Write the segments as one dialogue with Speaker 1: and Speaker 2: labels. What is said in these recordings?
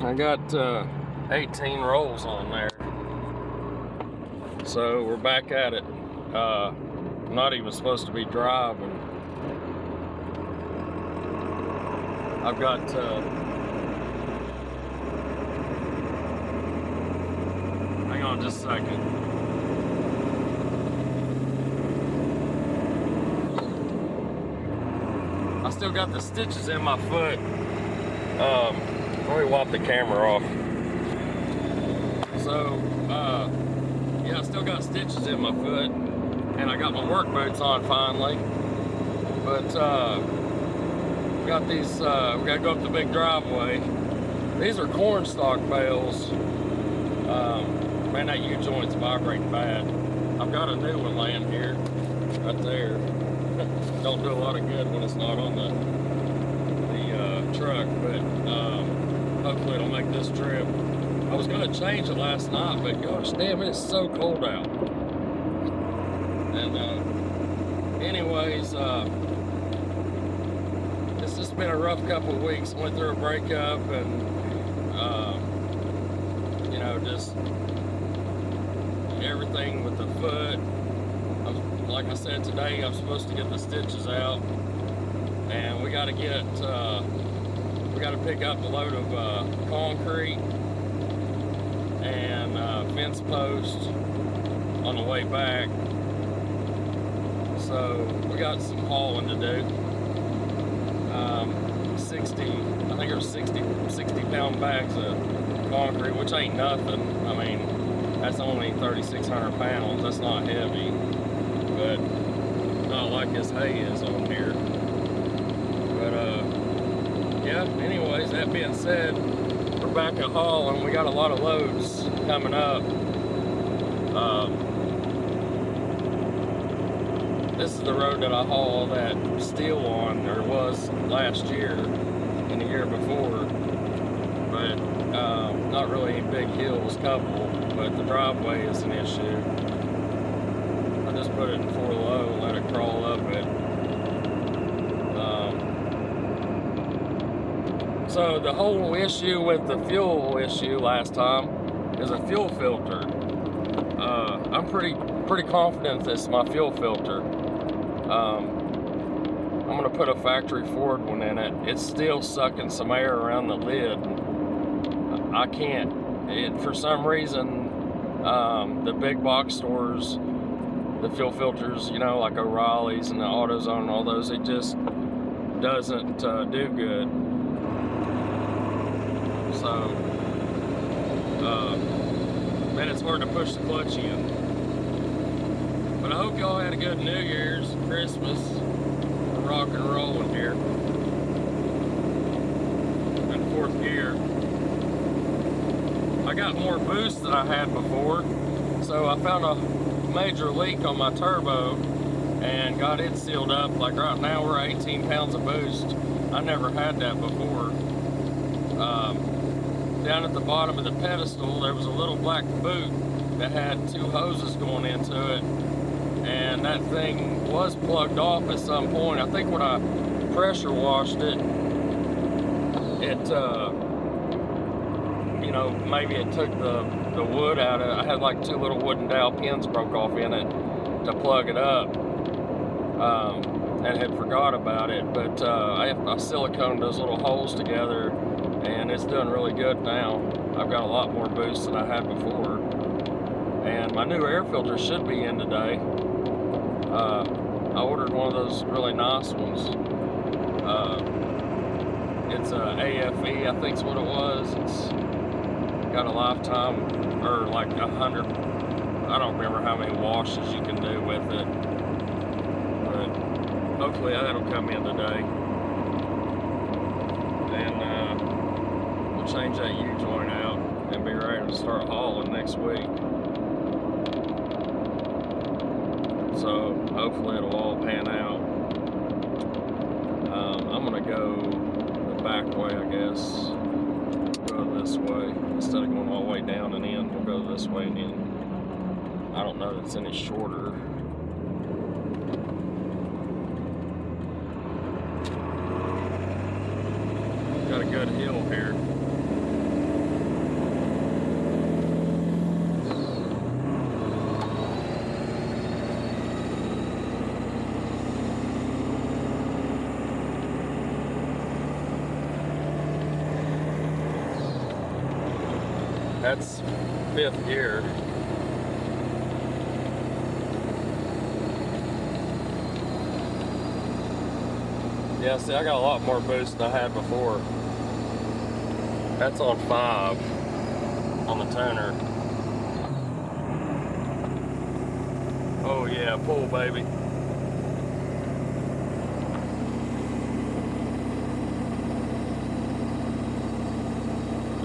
Speaker 1: I got 18 rolls on there. So we're back at it. I'm not even supposed to be driving. I've got hang on just a second. I still got the stitches in my foot. Let me wipe the camera off. So yeah, I still got stitches in my foot, and I got my work boots on finally. But we got these. We gotta go up the big driveway. These are cornstalk bales. Man, that U-joint's vibrating bad. I've got a new one laying here, right there. Don't do a lot of good when it's not on the truck, but hopefully it'll make this trip. I was gonna change it last night, but gosh damn, it's so cold out. And anyways, it's just been a rough couple of weeks. Went through a breakup, and you know, just everything with the foot. Like I said, today I'm supposed to get the stitches out, and we got to get we got to pick up a load of concrete and fence posts on the way back. So we got some hauling to do. 60, I think there's 60 pound bags of concrete, which ain't nothing. I mean, that's only 3,600 pounds. That's not heavy, but not like this hay is on here. But yeah, anyways, that being said, we're back at hauling. We got a lot of loads coming up. This is the road that I haul that steel on, or was last year and the year before, but not really any big hills, couple, but the driveway is an issue. I just put it in 4 low and let it crawl up it. So the whole issue with the fuel issue last time is a fuel filter. I'm pretty confident this is my fuel filter. I'm gonna put a factory Ford one in it. It's still sucking some air around the lid. I can't. For some reason, the big box stores, the fuel filters, you know, like O'Reilly's and the AutoZone and all those, it just doesn't do good. So, man, it's hard to push the clutch in. But I hope y'all had a good New Year's, Christmas. We're rock and rolling here. In 4th gear. I got more boost than I had before. So I found a major leak on my turbo and got it sealed up. Like right now we're 18 pounds of boost. I never had that before. Down at the bottom of the pedestal there was a little black boot that had 2 hoses going into it, and that thing was plugged off at some point. I think when I pressure washed it, you know, maybe it took the wood out of it. I had like 2 little wooden dowel pins broke off in it to plug it up, and had forgot about it. But I siliconed those little holes together, and it's doing really good now. I've got a lot more boost than I had before, and my new air filter should be in today. I ordered one of those really nice ones. It's a AFE, I think's what it was. It's got a lifetime, or like 100, I don't remember how many washes you can do with it, but hopefully that'll come in today. And we'll change that U-joint out and be ready to start hauling next week. So hopefully it'll all pan out. I'm gonna go the back way, I guess. Go this way instead of going all the way down and in. We'll go this way and in. I don't know if it's any shorter. Got a good hill here. That's 5th gear. Yeah, see, I got a lot more boost than I had before. That's on 5 on the tuner. Oh yeah, pull, baby.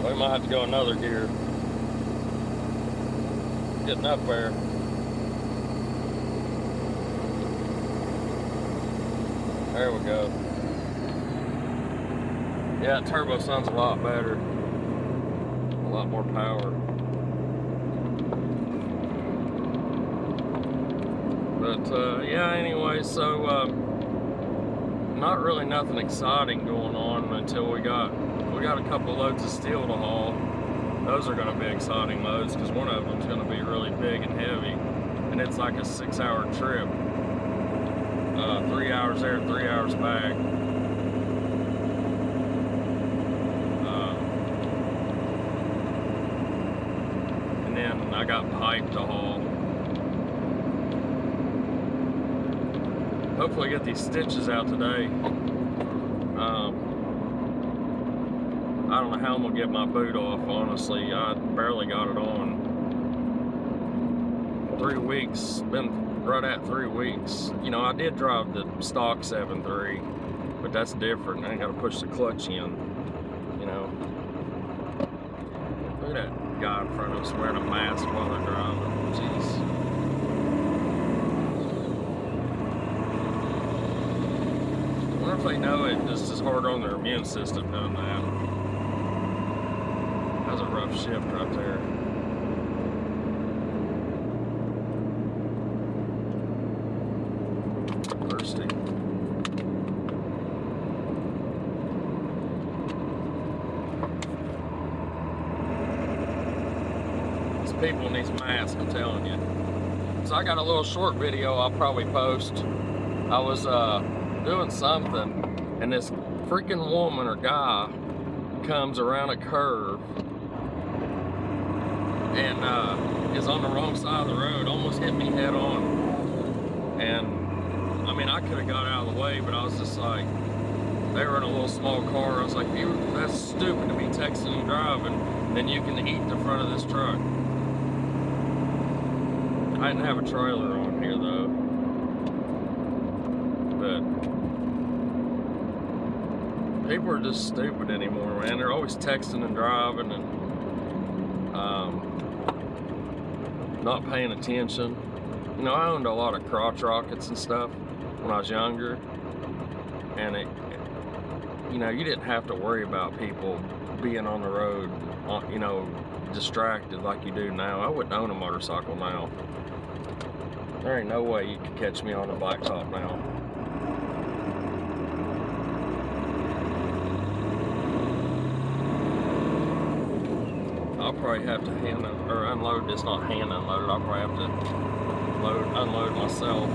Speaker 1: We might have to go another gear. Getting up there. There we go. Yeah, turbo sounds a lot better. A lot more power. But yeah, anyway, so not really nothing exciting going on until we got a couple loads of steel to haul. Those are going to be exciting loads because one of them's going to be really big and heavy, and it's like a 6-hour trip. 3 hours there, 3 hours back. And then I got pipe to haul. Hopefully get these stitches out today. I don't know how I'm gonna get my boot off, honestly. I barely got it on. 3 weeks, been right at 3 weeks. You know, I did drive the stock 7.3, but that's different. I ain't gotta push the clutch in, you know. Look at that guy in front of us wearing a mask while they're driving. Jeez. I wonder if they know it just is hard on their immune system doing that. That was a rough shift right there. Thirsty. These people in these masks, I'm telling you. So I got a little short video I'll probably post. I was doing something, and this freaking woman or guy comes around a curve and is on the wrong side of the road, almost hit me head on. And I mean, I could have got out of the way, but I was just like, they were in a little small car. I was like, that's stupid to be texting and driving, then you can eat the front of this truck. I didn't have a trailer on here though, but people are just stupid anymore, man. They're always texting and driving and not paying attention. You know, I owned a lot of crotch rockets and stuff when I was younger, and you know, you didn't have to worry about people being on the road, you know, distracted like you do now. I wouldn't own a motorcycle now. There ain't no way you could catch me on a blacktop now. I'll probably have to unload this, not hand unload it. I'll probably have to unload myself.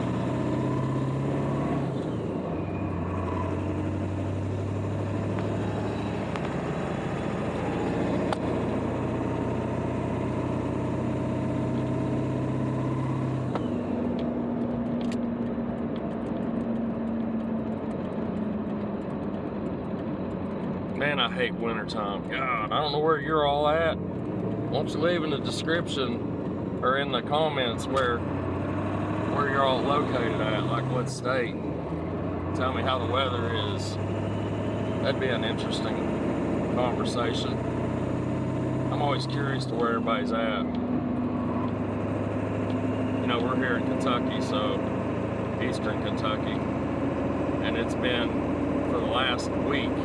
Speaker 1: Man, I hate wintertime. God, I don't know where you're all at. Why don't you leave in the description or in the comments where you're all located at, like what state. Tell me how the weather is. That'd be an interesting conversation. I'm always curious to where everybody's at. You know, we're here in Kentucky, so eastern Kentucky, and it's been, for the last week,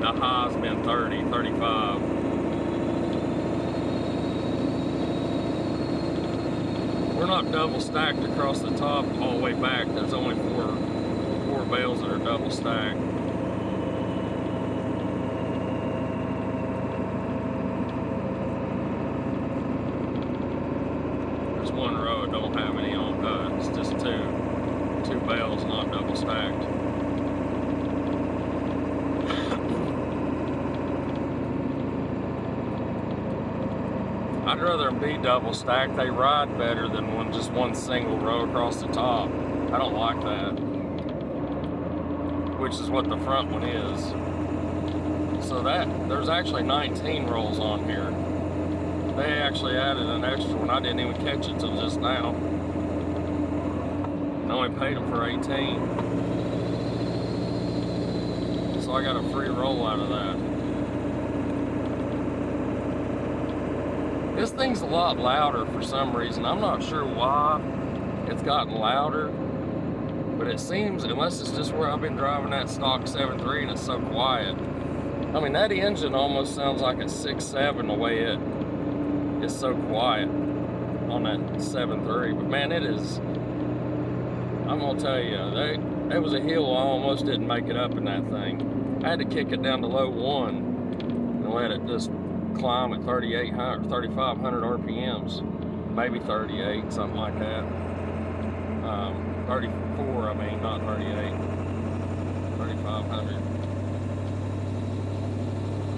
Speaker 1: the high's been 30, 35. We're not double stacked across the top all the way back. There's only four bales that are double stacked. There's one row that don't have any on. It's just two bales, not double stacked. I'd rather them be double stacked. They ride better than just one single row across the top. I don't like that, which is what the front one is. So there's actually 19 rolls on here. They actually added an extra one. I didn't even catch it till just now. I only paid them for 18. So I got a free roll out of that. This thing's a lot louder for some reason. I'm not sure why it's gotten louder, but it seems, unless it's just where I've been driving that stock 7.3 and it's so quiet. I mean, that engine almost sounds like a 6.7 the way it is so quiet on that 7.3. But man, it is, I'm gonna tell you, there was a hill I almost didn't make it up in that thing. I had to kick it down to low 1 and let it just climb at 3,500 RPMs, maybe 38, something like that. 34, I mean, not 38, 3,500.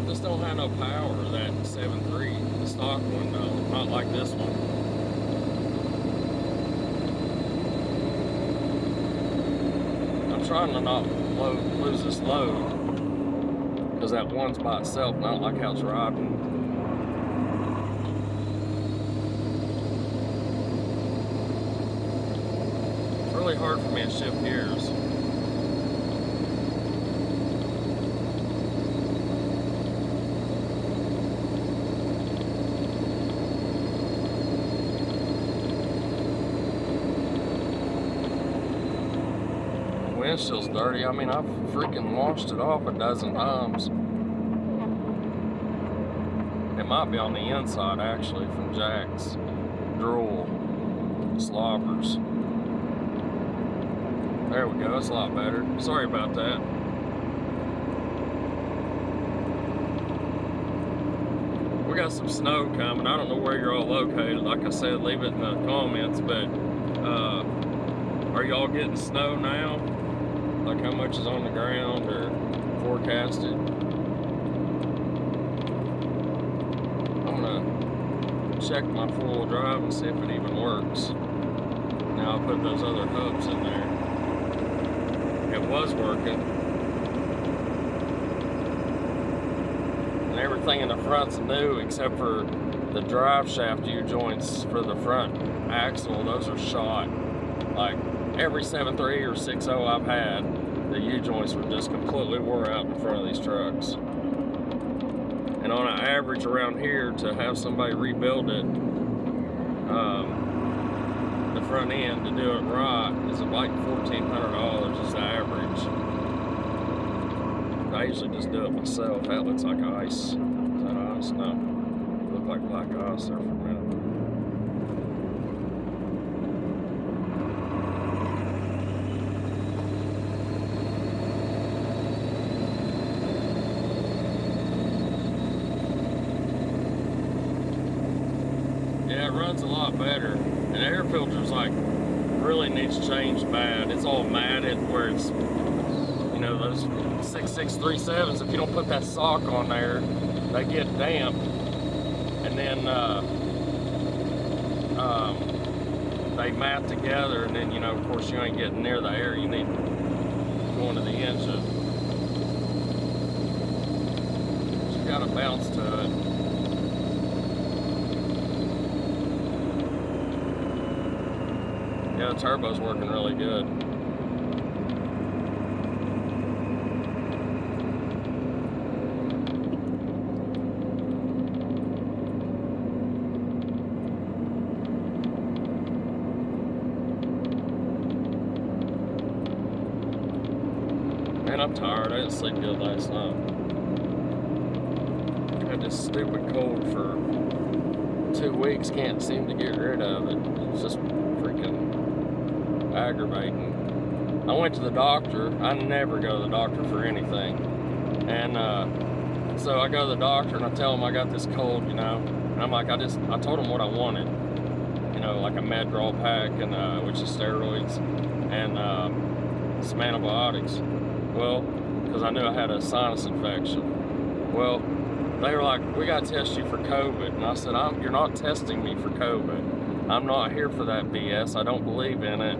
Speaker 1: Just don't have no power, that 7.3, the stock one, though, not like this one. I'm trying to not lose this load, because that one's by itself, and I don't like how it's riding. It's really hard for me to shift gears. Windshield's dirty. I mean, I've freaking washed it off a dozen times. It might be on the inside, actually, from Jack's drool slobbers. There we go. It's a lot better. Sorry about that. We got some snow coming. I don't know where you're all located. Like I said, leave it in the comments. But are y'all getting snow now? Like how much is on the ground or forecasted? I'm gonna check my 4-wheel drive and see if it even works. Now I'll put those other hubs in there. It was working. And everything in the front's new except for the drive shaft U-joints for the front axle. Those are shot. Like every 7.3 or 6.0 I've had, the U-joints were just completely wore out in front of these trucks. And on an average around here, to have somebody rebuild it, the front end to do it right is like $1,400 is the average. I usually just do it myself. That looks like ice. Is that ice? No. It looked like black ice there for a minute. Yeah, it runs a lot better. And the air filter's like really needs changed bad. It's all matted where it's, you know, those 6637s, if you don't put that sock on there, they get damp. And then they mat together, and then, you know, of course you ain't getting near the air you need going to the engine. But you got a bounce to it. Yeah, the turbo's working really good. Man, I'm tired. I didn't sleep good last night. I had this stupid cold for 2 weeks. Can't seem to get rid of it. It's just freaking aggravating. I went to the doctor. I never go to the doctor for anything. And so I go to the doctor and I tell him I got this cold, you know. And I'm like, I told him what I wanted. You know, like a Medrol pack, and which is steroids, and some antibiotics. Well, because I knew I had a sinus infection. Well, They were like, we got to test you for COVID. And I said, you're not testing me for COVID. I'm not here for that BS. I don't believe in it.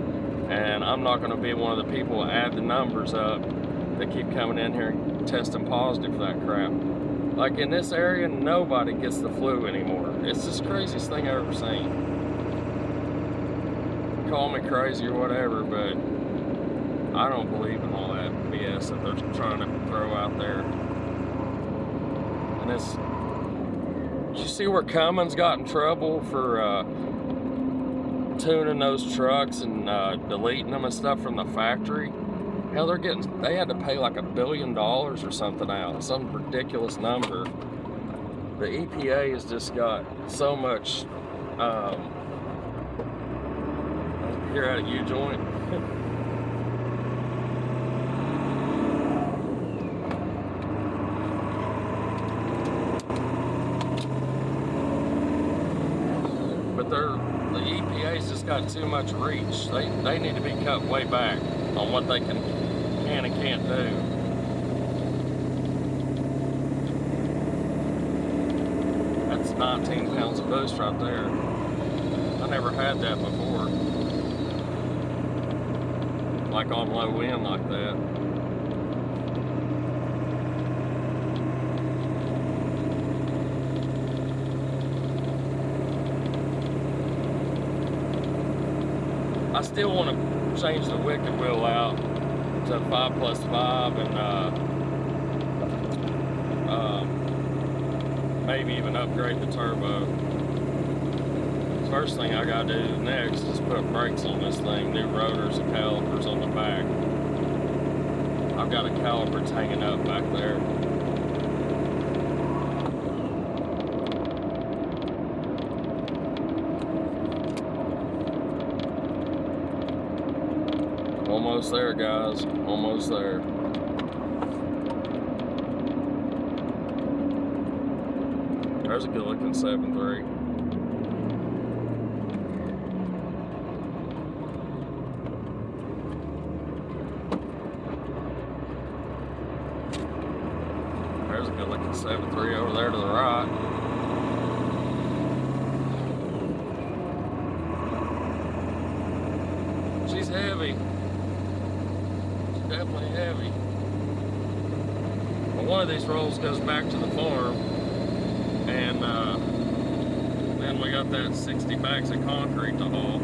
Speaker 1: And I'm not going to be one of the people that add the numbers up that keep coming in here and testing positive for that crap. Like in this area, nobody gets the flu anymore. It's the craziest thing I've ever seen. Call me crazy or whatever, but I don't believe in all that BS that they're trying to throw out there. And it's, did you see where Cummins got in trouble for tuning those trucks and deleting them and stuff from the factory? Hell, they had to pay like $1 billion or something out, some ridiculous number. The EPA has just got so much here at a U-joint. But the EPA's just got too much reach. They need to be cut way back on what they can and can't do. That's 19 pounds of boost right there. I never had that before. Like on low wind like that. I still want to change the wicked wheel out to 5+5 and maybe even upgrade the turbo. First thing I gotta do next is put brakes on this thing, new rotors and calipers on the back. I've got a caliper hanging up back there. Almost there, guys. Almost there. There's a good looking 7.3. There's a good looking 7.3 over there to the right. She's heavy. Definitely heavy. Well, one of these rolls goes back to the farm, and then we got that 60 bags of concrete to haul.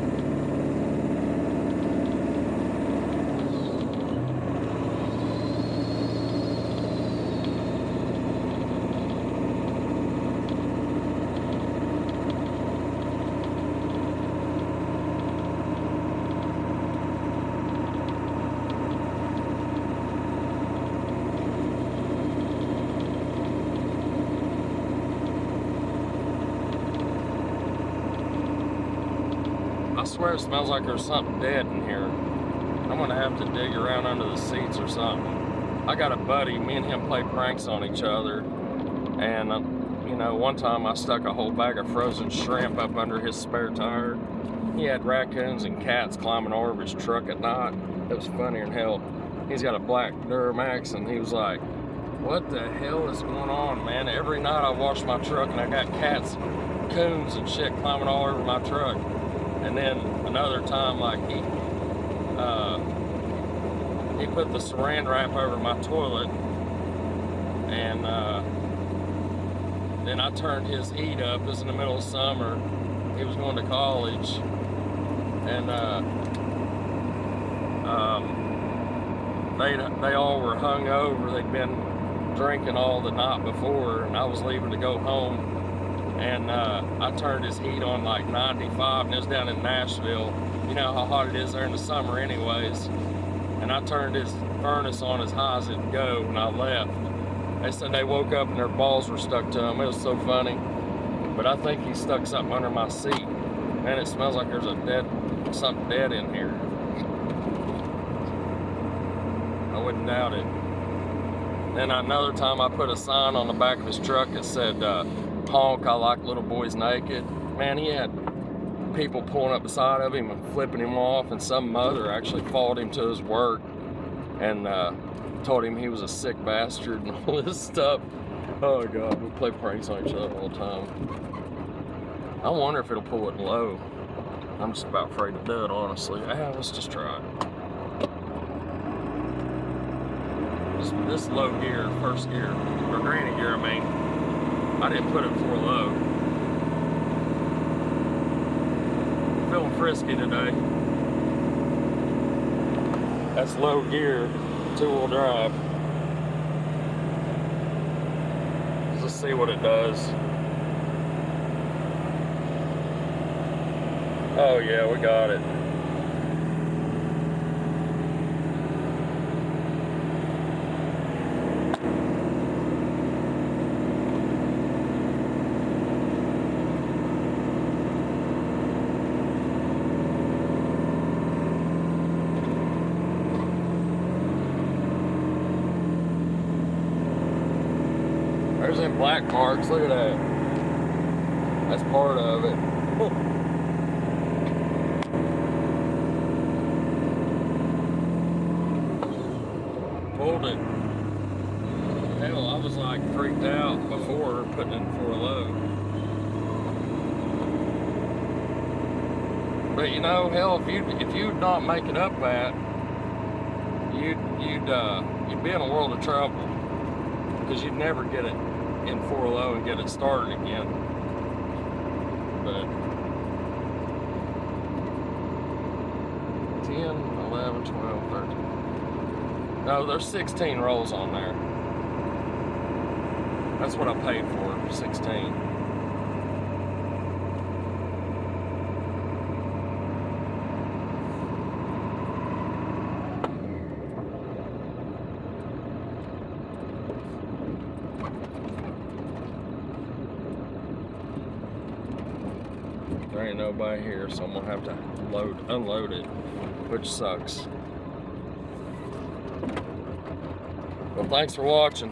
Speaker 1: I swear it smells like there's something dead in here. I'm gonna have to dig around under the seats or something. I got a buddy, me and him play pranks on each other, and you know, one time I stuck a whole bag of frozen shrimp up under his spare tire. He had raccoons and cats climbing all over his truck at night. It was funnier than hell. He's got a black Duramax, and he was like, what the hell is going on, man? Every night I wash my truck and I got cats, coons and shit climbing all over my truck. And then another time, like he put the saran wrap over my toilet, and then I turned his heat up. It was in the middle of summer. He was going to college, and they all were hung over. They'd been drinking all the night before, and I was leaving to go home. And I turned his heat on like 95, and it was down in Nashville. You know how hot it is there in the summer anyways. And I turned his furnace on as high as it could go, and I left. They said they woke up and their balls were stuck to them. It was so funny. But I think he stuck something under my seat. Man, it smells like there's something dead in here. I wouldn't doubt it. Then another time I put a sign on the back of his truck that said, honk, I like little boys naked. Man, he had people pulling up beside of him and flipping him off, and some mother actually followed him to his work and told him he was a sick bastard and all this stuff. Oh god, we play pranks on each other all the time. I wonder if it'll pull it low. I'm just about afraid to do it, honestly. Let's just try it. This low gear, first gear, or granny gear, I mean. I didn't put it for low. Feeling frisky today. That's low gear, 2-wheel drive. Let's see what it does. Oh yeah, we got it. There's them black marks, look at that. That's part of it. Pulled it. Hell, I was like freaked out before putting it for a low. But you know, hell, if you'd not make it up that, you'd be in a world of trouble, because you'd never get it in 4 low and get it started again. But 10, 11, 12, 13. No, there's 16 rolls on there. That's what I paid for, 16. There ain't nobody here, so I'm gonna have to unload it, which sucks. Well, thanks for watching.